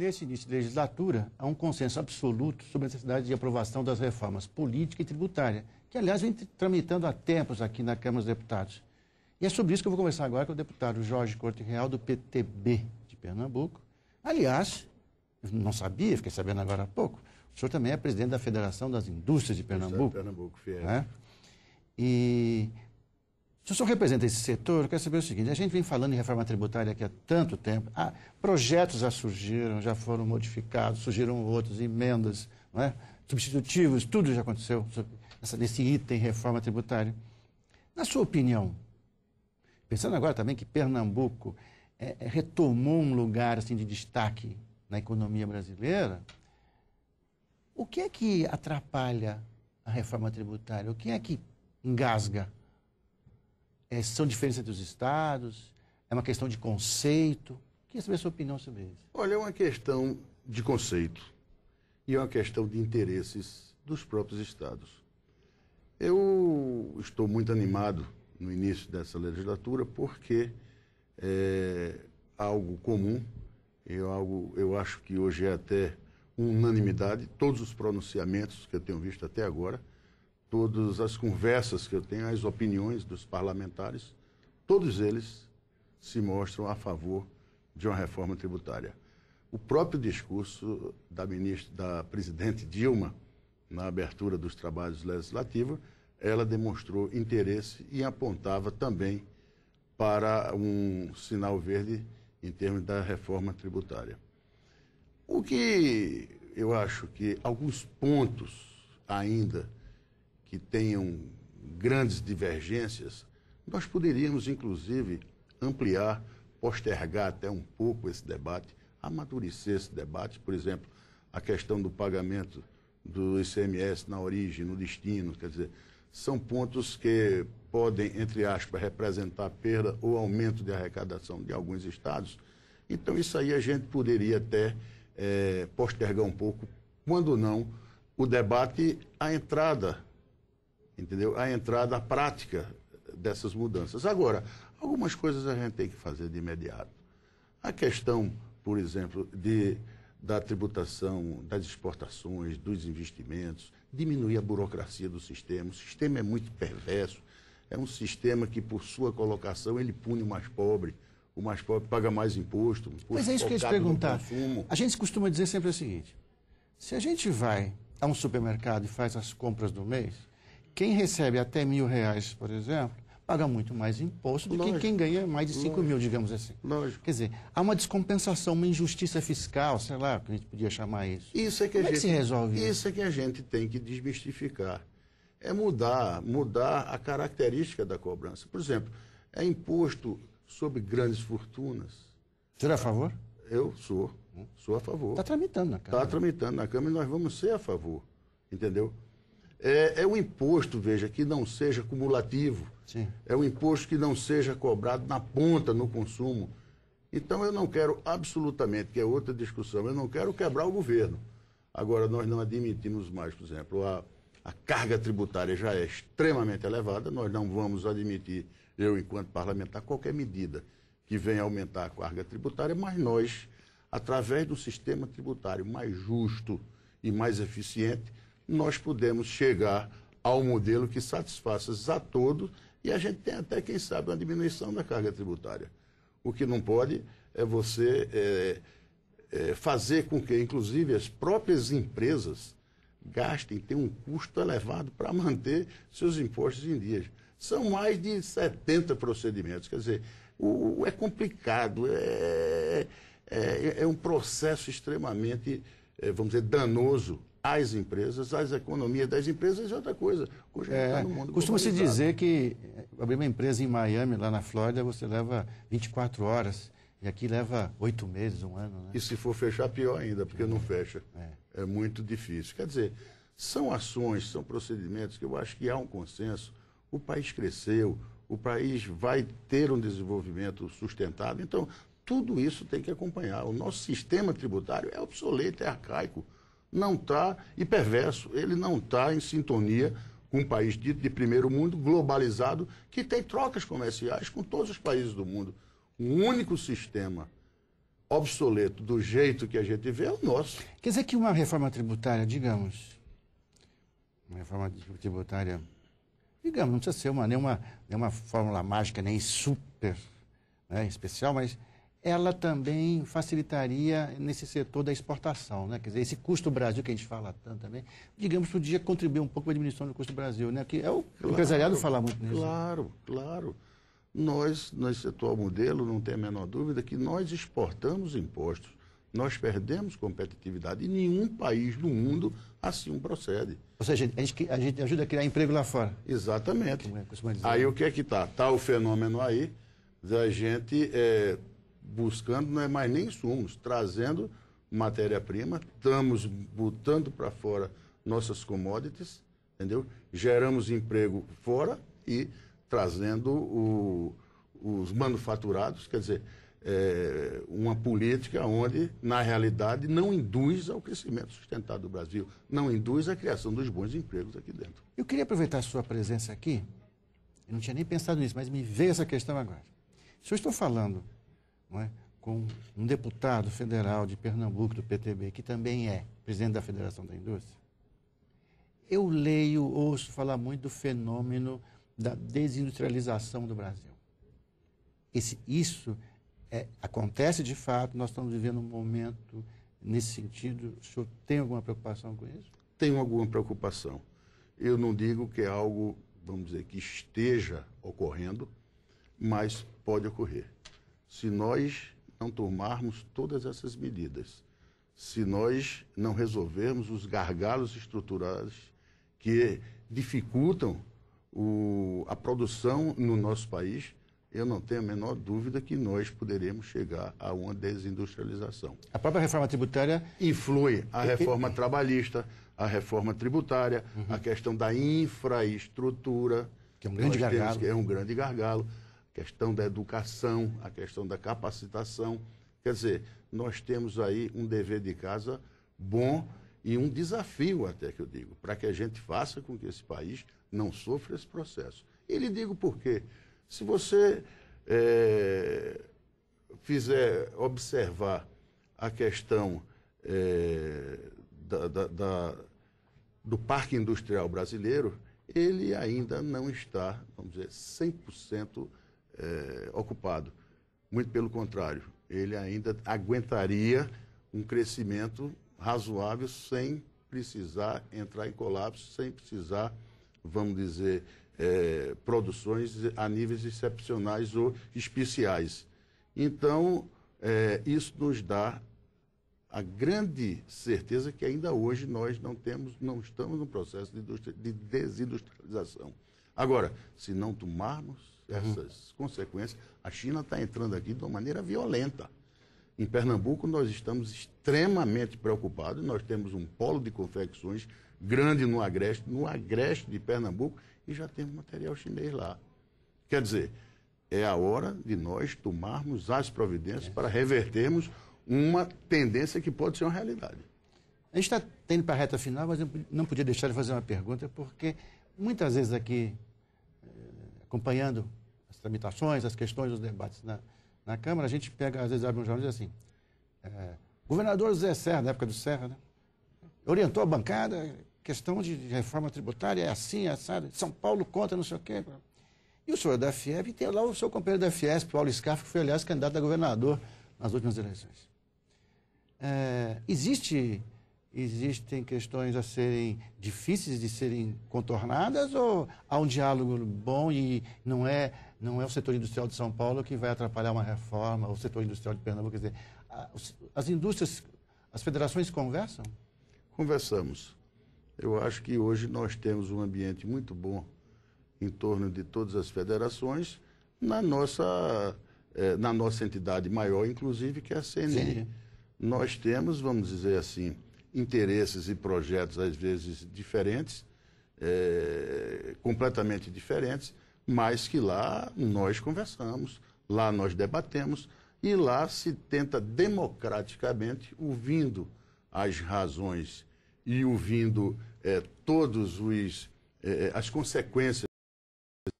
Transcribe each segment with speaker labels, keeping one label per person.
Speaker 1: nesse início de legislatura, há um consenso absoluto sobre a necessidade de aprovação das reformas política e tributária, que, aliás, vem tramitando há tempos aqui na Câmara dos Deputados. E é sobre isso que eu vou conversar agora com o deputado Jorge Corte Real, do PTB de Pernambuco. Aliás, eu não sabia, fiquei sabendo agora há pouco, o senhor também é presidente da Federação das Indústrias de Pernambuco.
Speaker 2: Pernambuco, fiel.
Speaker 1: Né? E se o senhor representa esse setor, eu quero saber o seguinte: a gente vem falando em reforma tributária aqui há tanto tempo, projetos já surgiram, já foram modificados, surgiram outros, emendas, não é? Substitutivos, tudo já aconteceu nesse item reforma tributária. Na sua opinião, pensando agora também que Pernambuco retomou um lugar assim, de destaque na economia brasileira, o que é que atrapalha a reforma tributária? O que é que engasga? São diferenças entre os estados? É uma questão de conceito? Queria saber a sua opinião sobre isso.
Speaker 2: Olha, é uma questão de conceito e é uma questão de interesses dos próprios estados. Eu estou muito animado no início dessa legislatura porque é algo comum, eu acho que hoje é até unanimidade, todos os pronunciamentos que eu tenho visto até agora, todas as conversas que eu tenho, as opiniões dos parlamentares, todos eles se mostram a favor de uma reforma tributária. O próprio discurso da presidente Dilma, na abertura dos trabalhos legislativos, ela demonstrou interesse e apontava também para um sinal verde em termos da reforma tributária. O que eu acho que alguns pontos ainda que tenham grandes divergências, nós poderíamos, inclusive, ampliar, postergar até um pouco esse debate, amadurecer esse debate. Por exemplo, a questão do pagamento do ICMS na origem, no destino, quer dizer, são pontos que podem, entre aspas, representar perda ou aumento de arrecadação de alguns estados. Então, isso aí a gente poderia até postergar um pouco, quando não, o debate, a entrada, entendeu? A entrada, a prática dessas mudanças. Agora, algumas coisas a gente tem que fazer de imediato. A questão, por exemplo, da tributação, das exportações, dos investimentos, diminuir a burocracia do sistema. O sistema é muito perverso, é um sistema que, por sua colocação, ele pune o mais pobre paga mais imposto.
Speaker 1: Mas é isso que eu ia te perguntar. A gente costuma dizer sempre o seguinte: se a gente vai a um supermercado e faz as compras do mês, quem recebe até R$1.000, por exemplo, paga muito mais imposto do que quem ganha mais de 5 mil, digamos assim.
Speaker 2: Lógico.
Speaker 1: Quer dizer, há uma descompensação, uma injustiça fiscal, sei lá, que a gente podia chamar isso.
Speaker 2: Isso é que
Speaker 1: Como é que se resolve isso?
Speaker 2: Isso é que a gente tem que desmistificar. É mudar a característica da cobrança. Por exemplo, é imposto sobre grandes fortunas.
Speaker 1: Você é a favor?
Speaker 2: Eu sou a favor.
Speaker 1: Está tramitando na Câmara.
Speaker 2: Está tramitando na Câmara e nós vamos ser a favor, entendeu? É um imposto, veja, que não seja cumulativo.
Speaker 1: Sim.
Speaker 2: É um imposto que não seja cobrado na ponta, no consumo. Então, eu não quero absolutamente, que é outra discussão, eu não quero quebrar o governo. Agora, nós não admitimos mais, por exemplo, a carga tributária já é extremamente elevada, nós não vamos admitir, eu, enquanto parlamentar, qualquer medida que venha aumentar a carga tributária, mas nós, através do sistema tributário mais justo e mais eficiente, nós podemos chegar ao modelo que satisfaça a todos e a gente tem até, quem sabe, uma diminuição da carga tributária. O que não pode é você fazer com que, inclusive, as próprias empresas gastem, tenham um custo elevado para manter seus impostos em dia. São mais de 70 procedimentos, quer dizer, é complicado, é um processo extremamente, vamos dizer, danoso às empresas, às economias das empresas e outra coisa. Hoje está no mundo
Speaker 1: costuma-se dizer que abrir uma empresa em Miami, lá na Flórida, você leva 24 horas e aqui leva 8 meses, um ano. Né?
Speaker 2: E se for fechar, pior ainda, porque não fecha. É muito difícil. Quer dizer, são ações, são procedimentos que eu acho que há um consenso. O país cresceu, o país vai ter um desenvolvimento sustentável. Então, tudo isso tem que acompanhar. O nosso sistema tributário é obsoleto, é arcaico. Não está, e perverso, ele não está em sintonia com um país dito de primeiro mundo, globalizado, que tem trocas comerciais com todos os países do mundo. Um único sistema obsoleto do jeito que a gente vê é o nosso.
Speaker 1: Quer dizer que uma reforma tributária, digamos, uma reforma tributária, digamos, não precisa ser nenhuma fórmula mágica, nem super, né, especial, mas ela também facilitaria nesse setor da exportação, né? Quer dizer, esse custo Brasil que a gente fala tanto também, digamos, podia contribuir um pouco para a diminuição do custo Brasil, né? Que é o empresariado fala muito nisso.
Speaker 2: Claro, claro. Nós, nesse atual modelo, não tem a menor dúvida que nós exportamos impostos, nós perdemos competitividade e nenhum país do mundo assim procede.
Speaker 1: Ou seja, a gente ajuda a criar emprego lá fora.
Speaker 2: Exatamente.
Speaker 1: Dizer.
Speaker 2: Aí o que é que está? Está o fenômeno aí da gente buscando, não é mais nem insumos, trazendo matéria-prima, estamos botando para fora nossas commodities, entendeu? Geramos emprego fora e trazendo os manufaturados, quer dizer, uma política onde, na realidade, não induz ao crescimento sustentado do Brasil, não induz à criação dos bons empregos aqui dentro.
Speaker 1: Eu queria aproveitar a sua presença aqui, eu não tinha nem pensado nisso, mas me veio essa questão agora. Se eu estou falando, não é, com um deputado federal de Pernambuco, do PTB, que também é presidente da Federação da Indústria, eu ouço falar muito do fenômeno da desindustrialização do Brasil. Isso acontece de fato, nós estamos vivendo um momento nesse sentido. O senhor tem alguma preocupação com isso?
Speaker 2: Tenho alguma preocupação. Eu não digo que é algo, vamos dizer, que esteja ocorrendo, mas pode ocorrer. Se nós não tomarmos todas essas medidas, se nós não resolvermos os gargalos estruturais que dificultam a produção no nosso país, eu não tenho a menor dúvida que nós poderemos chegar a uma desindustrialização.
Speaker 1: A própria reforma tributária...
Speaker 2: Influi a reforma trabalhista, a reforma tributária, a questão da infraestrutura,
Speaker 1: que é um grande gargalo.
Speaker 2: Que é um grande gargalo, a questão da educação, a questão da capacitação. Quer dizer, nós temos aí um dever de casa bom e um desafio, até que eu digo, para que a gente faça com que esse país não sofra esse processo. E lhe digo por quê. Se você fizer observar a questão do parque industrial brasileiro, ele ainda não está, vamos dizer, 100% ocupado. Muito pelo contrário, ele ainda aguentaria um crescimento razoável sem precisar entrar em colapso, sem precisar, vamos dizer, produções a níveis excepcionais ou especiais. Então, isso nos dá a grande certeza que ainda hoje nós não estamos no processo de desindustrialização. Agora, se não tomarmos essas consequências, a China está entrando aqui de uma maneira violenta. Em Pernambuco, nós estamos extremamente preocupados, nós temos um polo de confecções grande no agreste de Pernambuco, e já temos material chinês lá. Quer dizer, é a hora de nós tomarmos as providências para revertermos uma tendência que pode ser uma realidade.
Speaker 1: A gente está tendo para a reta final, mas eu não podia deixar de fazer uma pergunta, porque muitas vezes aqui, acompanhando as tramitações, as questões, os debates na Câmara, a gente pega, às vezes abre um jornal e diz assim, governador José Serra, na época do Serra, né, orientou a bancada, questão de reforma tributária é assim, é assado, São Paulo contra não sei o quê. E o senhor é da FIEP, e tem lá o seu companheiro da Fiesp, Paulo Scaff, que foi, aliás, candidato a governador nas últimas eleições. Existem questões a serem difíceis de serem contornadas, ou há um diálogo bom e não é o setor industrial de São Paulo que vai atrapalhar uma reforma, o setor industrial de Pernambuco? Quer dizer, as indústrias, as federações conversam?
Speaker 2: Conversamos. Eu acho que hoje nós temos um ambiente muito bom em torno de todas as federações, na nossa entidade maior, inclusive, que é a CNI.
Speaker 1: Sim.
Speaker 2: Nós temos, vamos dizer assim, interesses e projetos, às vezes, diferentes, completamente diferentes, mas que lá nós conversamos, lá nós debatemos, e lá se tenta democraticamente, ouvindo as razões e ouvindo todos as consequências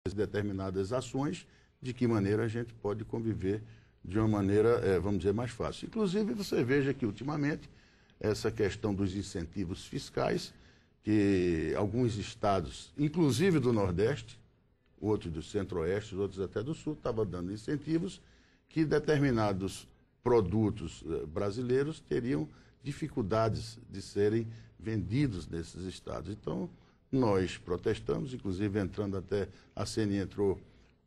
Speaker 2: de determinadas ações, de que maneira a gente pode conviver de uma maneira, vamos dizer, mais fácil. Inclusive, você veja que, ultimamente, essa questão dos incentivos fiscais, que alguns estados, inclusive do Nordeste, outros do Centro-Oeste, outros até do Sul, estavam dando incentivos que determinados produtos brasileiros teriam dificuldades de serem vendidos nesses estados. Então, nós protestamos, inclusive entrando até, a CNI entrou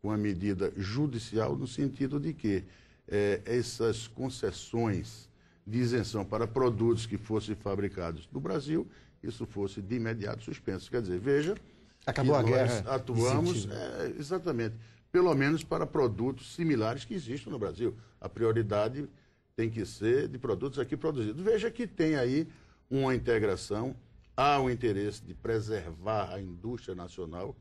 Speaker 2: com uma medida judicial no sentido de que essas concessões de isenção para produtos que fossem fabricados no Brasil, isso fosse de imediato suspenso. Quer dizer, veja,
Speaker 1: acabou a guerra.
Speaker 2: Nós atuamos, exatamente, pelo menos para produtos similares que existem no Brasil. A prioridade tem que ser de produtos aqui produzidos. Veja que tem aí uma integração, há um interesse de preservar a indústria nacional.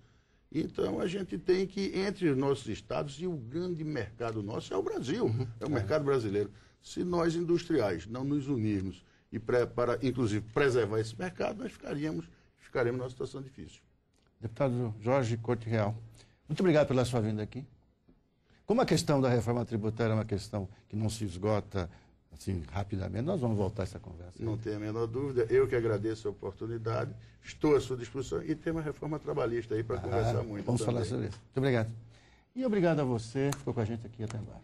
Speaker 2: Então, a gente tem que, entre os nossos estados, e o grande mercado nosso é o Brasil, é o mercado brasileiro. Se nós, industriais, não nos unirmos e para, inclusive, preservar esse mercado, nós ficaremos numa situação difícil.
Speaker 1: Deputado Jorge Corte Real, muito obrigado pela sua vinda aqui. Como a questão da reforma tributária é uma questão que não se esgota assim rapidamente, nós vamos voltar a essa conversa.
Speaker 2: Não tenho a menor dúvida. Eu que agradeço a oportunidade, estou à sua disposição e tem uma reforma trabalhista aí para conversar muito.
Speaker 1: Vamos
Speaker 2: também.
Speaker 1: falar sobre isso. Muito obrigado. E obrigado a você que ficou com a gente aqui até agora.